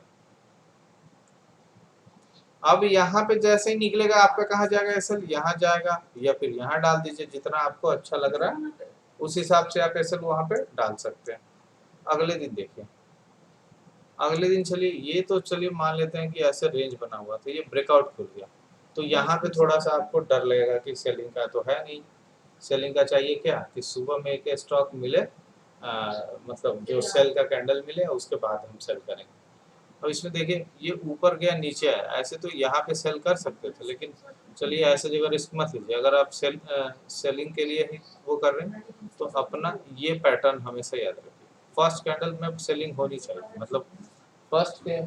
अब यहाँ पे जैसे ही निकलेगा आपका, कहाँ जाएगा एसएल, यहाँ जाएगा, या फिर यहाँ डाल दीजिए, जितना आपको अच्छा लग रहा है उस हिसाब से आप एसएल वहाँ पे डाल सकते हैं। अगले दिन देखिए, अगले दिन चलिए, ये तो चलिए मान लेते हैं कि ऐसे रेंज बना हुआ था, ये ब्रेकआउट खुल गया, तो यहाँ पे थोड़ा सा आपको डर लगेगा कि सेलिंग का तो है नहीं। सेलिंग का चाहिए क्या, कि सुबह में एक स्टॉक मिले, मतलब जो सेल का कैंडल मिले, उसके बाद हम सेल करेंगे। अब इसमें देखिए, ये ऊपर गया नीचे आया, ऐसे तो यहाँ पे सेल कर सकते थे, लेकिन चलिए ऐसे जगह रिस्क मत लीजिए। अगर आप सेलिंग के लिए ही वो कर रहे हैं, तो अपना ये पैटर्न हमेशा याद रखिए, फर्स्ट कैंडल में सेलिंग होनी चाहिए, मतलब फर्स्ट के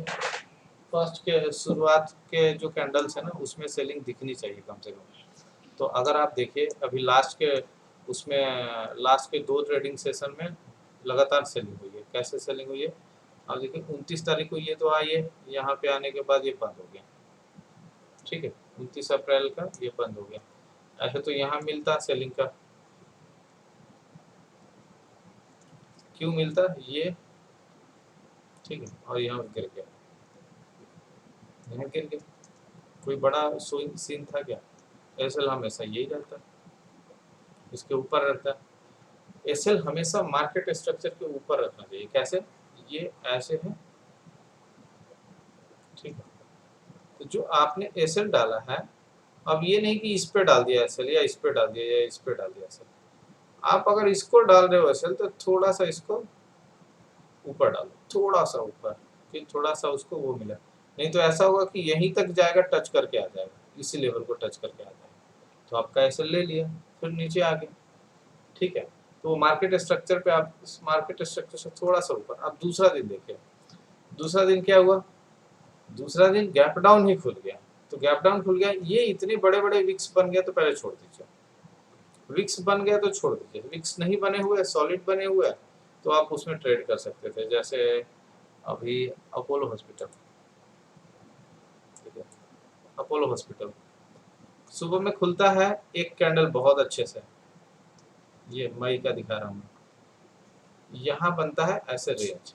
फर्स्ट के शुरुआत के जो कैंडल्स है ना, उसमें सेलिंग दिखनी चाहिए कम से कम। तो अगर आप देखिए अभी लास्ट के 2 ट्रेडिंग सेशन में लगातार सेलिंग हुई है। कैसे सेलिंग हुई है, अब देखिए 29 तारीख को ये तो आई है, यहाँ पे आने के बाद ये बंद हो गया। ठीक है, 29 अप्रैल का ये बंद हो गया। ऐसे तो यहाँ मिलता सेलिंग का, क्यों मिलता ये, ठीक है, और यहाँ गिर गया, यहाँ गिर गया, कोई बड़ा स्विंग सीन था क्या? एसएल हमेशा यही रहता है, इसके ऊपर रहता है। एसएल हमेशा मार्केट स्ट्रक्चर के ऊपर रखना चाहिए। कैसे? ये ऐसे है, ठीक है, तो जो आपने एसएल डाला है, अब ये नहीं कि इस पे डाल दिया एसएल या इस पे डाल दिया या इस पे डाल दिया एसएल। आप अगर इसको डाल रहे हो एसएल तो थोड़ा सा इसको ऊपर डालो, थोड़ा सा ऊपर, कि थोड़ा सा उसको वो मिला। नहीं तो ऐसा होगा कि यहीं तक जाएगा, टच करके आ जाएगा, इसी लेवल को टच करके आ जाएगा, तो आपका एसएल ले लिया, फिर नीचे आ गया। ठीक है, तो मार्केट स्ट्रक्चर पे आप मार्केट स्ट्रक्चर से थोड़ा सा ऊपर। अब दूसरा दिन देखिए, दूसरा दिन क्या हुआ, दूसरा दिन गैप डाउन ही खुल गया। तो गैप डाउन खुल गया, ये इतने बड़े बड़े विक्स बन गया तो पहले छोड़ दीजिए, विक्स बन गया तो छोड़ दीजिए। विक्स नहीं बने हुए, सॉलिड बने हुए, तो आप उसमें ट्रेड कर सकते थे। जैसे अभी अपोलो हॉस्पिटल, ठीक है, अपोलो हॉस्पिटल सुबह में खुलता है, एक कैंडल बहुत अच्छे से, ये मई का दिखा रहा हूँ, यहाँ बनता है ऐसे रेंज।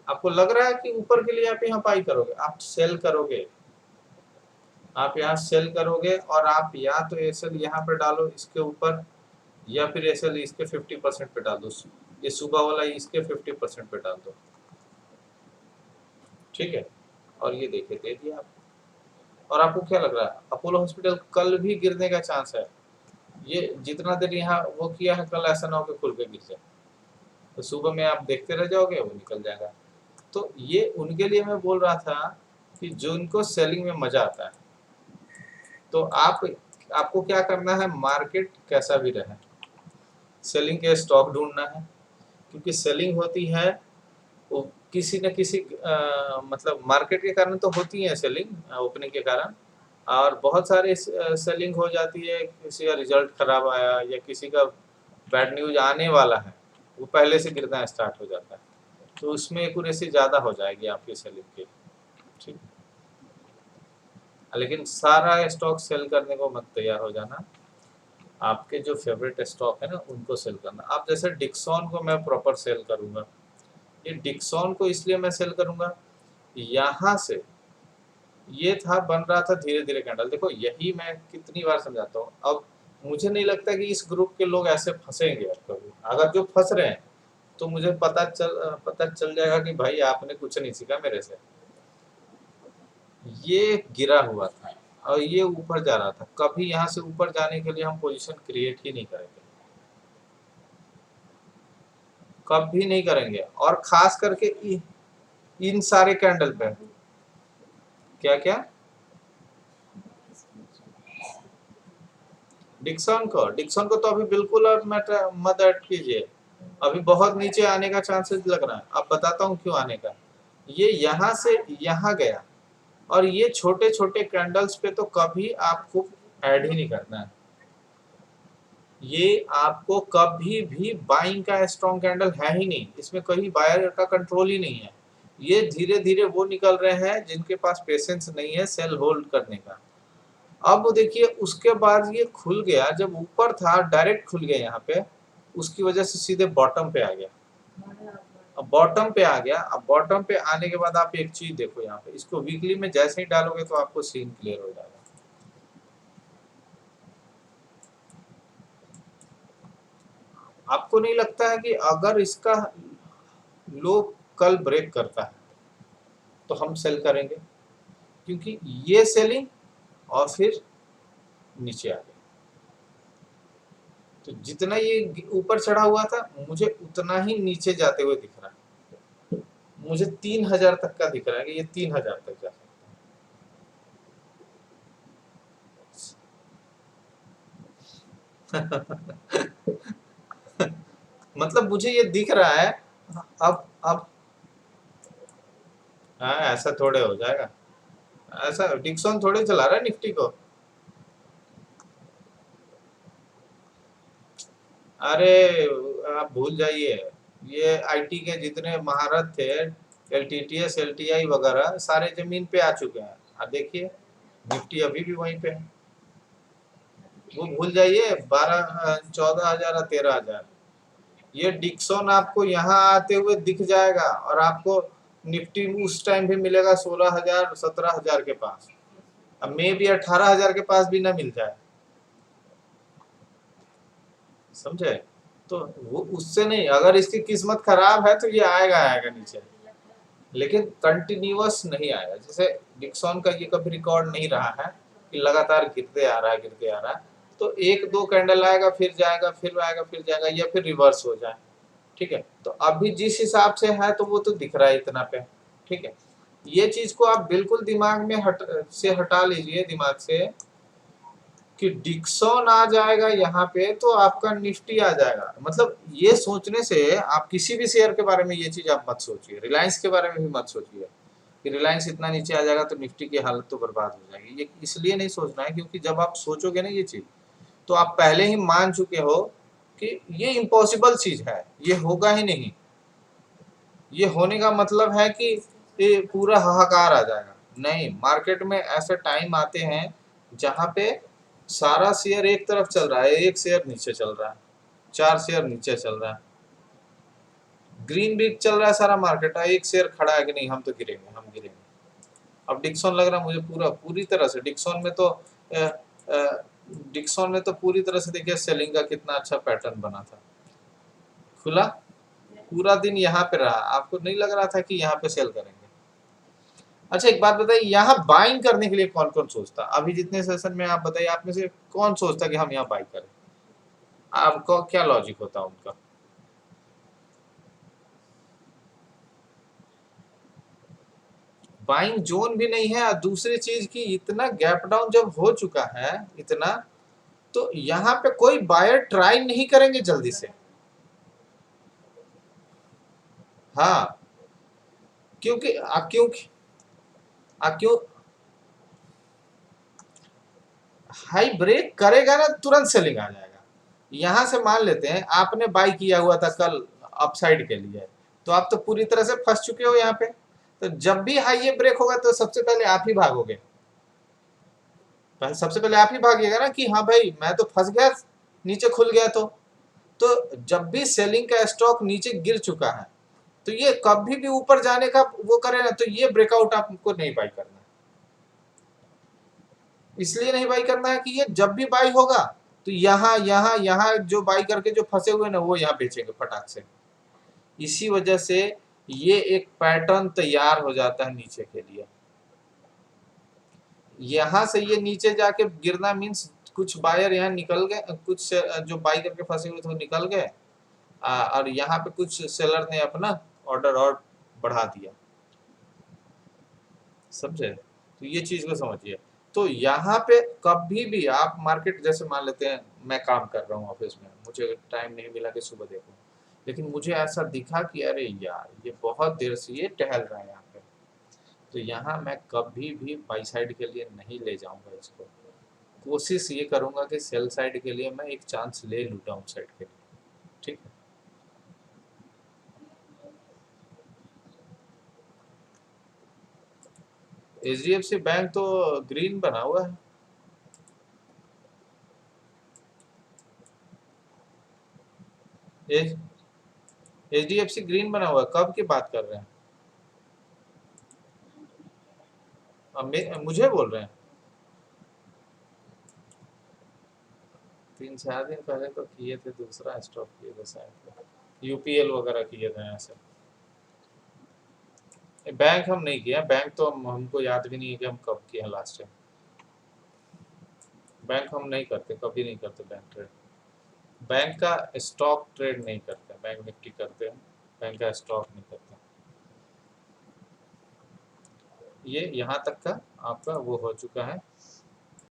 आपको लग रहा है कि ऊपर के लिए आप यहाँ बाई करोगे, आप सेल करोगे, आप यहाँ सेल करोगे, और आप या तो एसएल यहाँ पे डालो इसके ऊपर, या फिर एसएल इसके 50% पे डाल दो, ये सुबह वाला इसके 50% पे डाल दो। ठीक है, और ये देखिए दे दिया आप। और आपको क्या लग रहा है, अपोलो हॉस्पिटल कल भी गिरने का चांस है? ये जितना देर यहाँ वो किया है, कल ऐसा ना हो कि खुल के गिर जाए, तो सुबह में आप देखते रह जाओगे, वो निकल जाएगा। तो ये उनके लिए मैं बोल रहा था कि जो उनको सेलिंग में मजा आता है, तो आपको क्या करना है, मार्केट कैसा भी रहे, सेलिंग के स्टॉक ढूंढना है, क्योंकि सेलिंग होती है वो किसी न किसी मतलब मार्केट के कारण तो होती है सेलिंग, ओपनिंग के कारण, और बहुत सारे सेलिंग हो जाती है, किसी का रिजल्ट खराब आया या किसी का बैड न्यूज आने वाला है, वो पहले से गिरना स्टार्ट हो जाता है, तो उसमें एक्यूरेसी ज़्यादा हो जाएगी आपकी सेलिंग की। ठीक, लेकिन सारा स्टॉक सेल करने को मत तैयार हो जाना, आपके जो फेवरेट स्टॉक है ना उनको सेल करना। आप जैसे डिक्सॉन को मैं प्रॉपर सेल करूंगा, ये डिक्सॉन को इसलिए मैं सेल करूंगा, यहाँ से ये था बन रहा था धीरे धीरे कैंडल, देखो यही मैं कितनी बार समझाता हूँ। अब मुझे नहीं लगता कि इस ग्रुप के लोग ऐसे फंसेंगे अब कभी, अगर जो फंस रहे हैं तो मुझे पता चल जाएगा कि भाई आपने कुछ नहीं सीखा मेरे से। ये गिरा हुआ था और ये ऊपर जा रहा था, कभी यहाँ से ऊपर जाने के लिए हम पोजीशन क्रिएट ही नहीं करेंगे, कभी नहीं करेंगे। और खास करके इन सारे कैंडल पे क्या क्या, डिक्सन को तो अभी बिल्कुल अब मत ऐड कीजिए, अभी बहुत नीचे आने का चांसेस लग रहा है। अब बताता हूँ क्यों आने का, ये यहाँ से यहाँ गया, और ये छोटे छोटे कैंडल्स पे तो कभी आपको ऐड ही नहीं करना है, ये आपको कभी भी बाइंग का स्ट्रॉन्ग कैंडल है ही नहीं, इसमें कहीं बायर का कंट्रोल ही नहीं है। ये धीरे धीरे वो निकल रहे हैं जिनके पास पेशेंस नहीं है सेल होल्ड करने का। अब देखिए उसके बाद ये खुल गया, जब ऊपर था डायरेक्ट खुल गया यहाँ पे, उसकी वजह से सीधे बॉटम पे आ गया। अब बॉटम पे आ गया, अब बॉटम पे आने के बाद आप एक चीज देखो, यहाँ पे इसको वीकली में जैसे ही डालोगे तो आपको सीन क्लियर हो जाएगा। आपको नहीं लगता है कि अगर इसका लो कल ब्रेक करता है तो हम सेल करेंगे, क्योंकि ये सेलिंग और फिर नीचे आ गया, तो जितना ये ऊपर चढ़ा हुआ था मुझे उतना ही नीचे जाते हुए दिख रहा है, मुझे 3000 तक का दिख रहा है कि ये 3000 तक जा सकता है। मतलब मुझे ये दिख रहा है। अब हाँ, ऐसा थोड़े हो जाएगा, ऐसा डिक्सन थोड़े चला रहा है निफ्टी को। अरे आप भूल जाइए, ये आईटी के जितने महारत थे LTTS LTI वगैरह सारे जमीन पे आ चुके हैं। अब देखिए निफ्टी अभी भी वहीं पे है। वो भूल जाइए 14,000 और 13,000। ये डिक्सन आपको यहाँ आते हुए दिख जाएगा और आपको निफ्टी उस टाइम भी मिलेगा 16,000 17,000 के पास। अब मे भी 18,000 के पास भी ना मिल जाए, समझे? तो वो उससे नहीं, अगर इसकी किस्मत खराब है तो ये आएगा आएगा नीचे, लेकिन कंटिन्यूअस नहीं आएगा। जैसे डिक्सन का ये कभी रिकॉर्ड नहीं रहा है कि लगातार गिरते आ रहा है गिरते आ रहा है। तो एक दो कैंडल आएगा फिर जाएगा फिर आएगा फिर जाएगा, या फिर रिवर्स हो जाए। ठीक है, तो अभी जिस हिसाब से है तो वो तो दिख रहा है इतना पे। ठीक है, ये चीज को आप बिल्कुल दिमाग में हटा लीजिए दिमाग से कि डिक्सन आ जाएगा यहाँ पे तो आपका निफ्टी आ जाएगा। मतलब ये सोचने से आप किसी भी शेयर के बारे में ये चीज आप मत सोचिए, रिलायंस के बारे में भी मत सोचिए कि रिलायंस इतना नीचे आ जाएगा तो निफ्टी की हालत तो बर्बाद हो जाएगी। ये इसलिए नहीं सोचना है क्योंकि जब आप सोचोगे ना ये चीज, तो आप पहले ही मान चुके हो कि ये इम्पॉसिबल चीज है, ये होगा ही नहीं। ये होने का मतलब है कि ये पूरा हाहाकार आ जाएगा। नहीं, मार्केट में ऐसे टाइम आते हैं जहां पे सारा शेयर एक तरफ चल रहा है, एक शेयर नीचे चल रहा है, 4 शेयर नीचे चल रहा है, ग्रीन भी चल रहा है सारा मार्केट, एक शेयर खड़ा है कि नहीं हम तो गिरेंगे हम गिरेंगे। अब डिक्सन लग रहा है मुझे पूरी तरह से डिक्सन में तो पूरी तरह से देखिए सेलिंग का कितना अच्छा पैटर्न बना था, खुला पूरा दिन यहाँ पे रहा। आपको नहीं लग रहा था कि यहाँ पे सेल करेंगे? अच्छा एक बात बताइए, यहाँ बाइंग करने के लिए कौन कौन सोचता? अभी जितने सेशन में आप बताइए, आप में से कौन सोचता कि हम यहाँ बाई करें? आपको क्या लॉजिक होता उनका? बाइंग जोन भी नहीं है। दूसरी चीज की इतना गैप डाउन जब हो चुका है इतना, तो यहाँ पे कोई बायर ट्राई नहीं करेंगे जल्दी से। हाँ, क्योंकि क्योंकि क्यों हाई ब्रेक करेगा ना तुरंत सेलिंग आ जाएगा। यहां से मान लेते हैं आपने बाई किया हुआ था कल अपसाइड के लिए, तो आप तो पूरी तरह से फंस चुके हो यहाँ पे। तो जब भी हाई ब्रेक होगा तो सबसे पहले आप ही भागोगे, सबसे पहले आप ही भागिएगा ना कि हाँ भाई मैं तो फंस गया, नीचे खुल गया। तो जब भी सेलिंग का स्टॉक नीचे गिर चुका है तो ये कभी भी ऊपर जाने का वो करे ना, तो ये ब्रेकआउट आपको नहीं बाई करना। इसलिए नहीं बाई करना है कि ये जब भी बाई होगा तो यहाँ यहाँ यहाँ जो बाई करके जो फंसे हुए ना वो यहाँ बेचेंगे फटाक से। इसी वजह से ये एक पैटर्न तैयार हो जाता है नीचे के लिए। यहाँ से ये नीचे जाके गिरना मीन्स कुछ बायर यहाँ निकल गए, कुछ जो बाई करके फंसे हुए थे वो निकल गए, और यहाँ पे कुछ सेलर ने अपना ऑर्डर और बढ़ा दिया। समझे? तो ये चीज को समझिए। तो यहाँ पे कभी भी आप मार्केट, जैसे मान लेते हैं मैं काम कर रहा हूँ ऑफिस में, मुझे टाइम नहीं मिला कि सुबह देखूं, लेकिन मुझे ऐसा दिखा कि अरे यार ये बहुत देर से ये टहल रहा है यहाँ पे, तो यहाँ मैं कभी भी बाई साइड के लिए नहीं ले जाऊंगा इसको। कोशिश ये करूंगा कि सेल साइड के लिए मैं एक चांस ले लूँ डाउन साइड के लिए। ठीक है, HDFC बैंक तो ग्रीन बना हुआ है। HDFC ग्रीन बना हुआ है, कब की बात कर रहे हैं? मुझे बोल रहे हैं? 3-4 दिन पहले तो किए थे, दूसरा स्टॉक किए थे शायद, UPL वगैरह किए थे ऐसे। बैंक हम नहीं किए, बैंक तो हमको याद भी नहीं है कि हम कब किए हैं लास्ट टाइम। बैंक हम नहीं करते, कभी नहीं करते बैंक ट्रेड। बैंक का स्टॉक ट्रेड नहीं करते, बैंक निफ्टी करते हैं, बैंक का स्टॉक नहीं करते। ये यहाँ तक का आपका वो हो चुका है।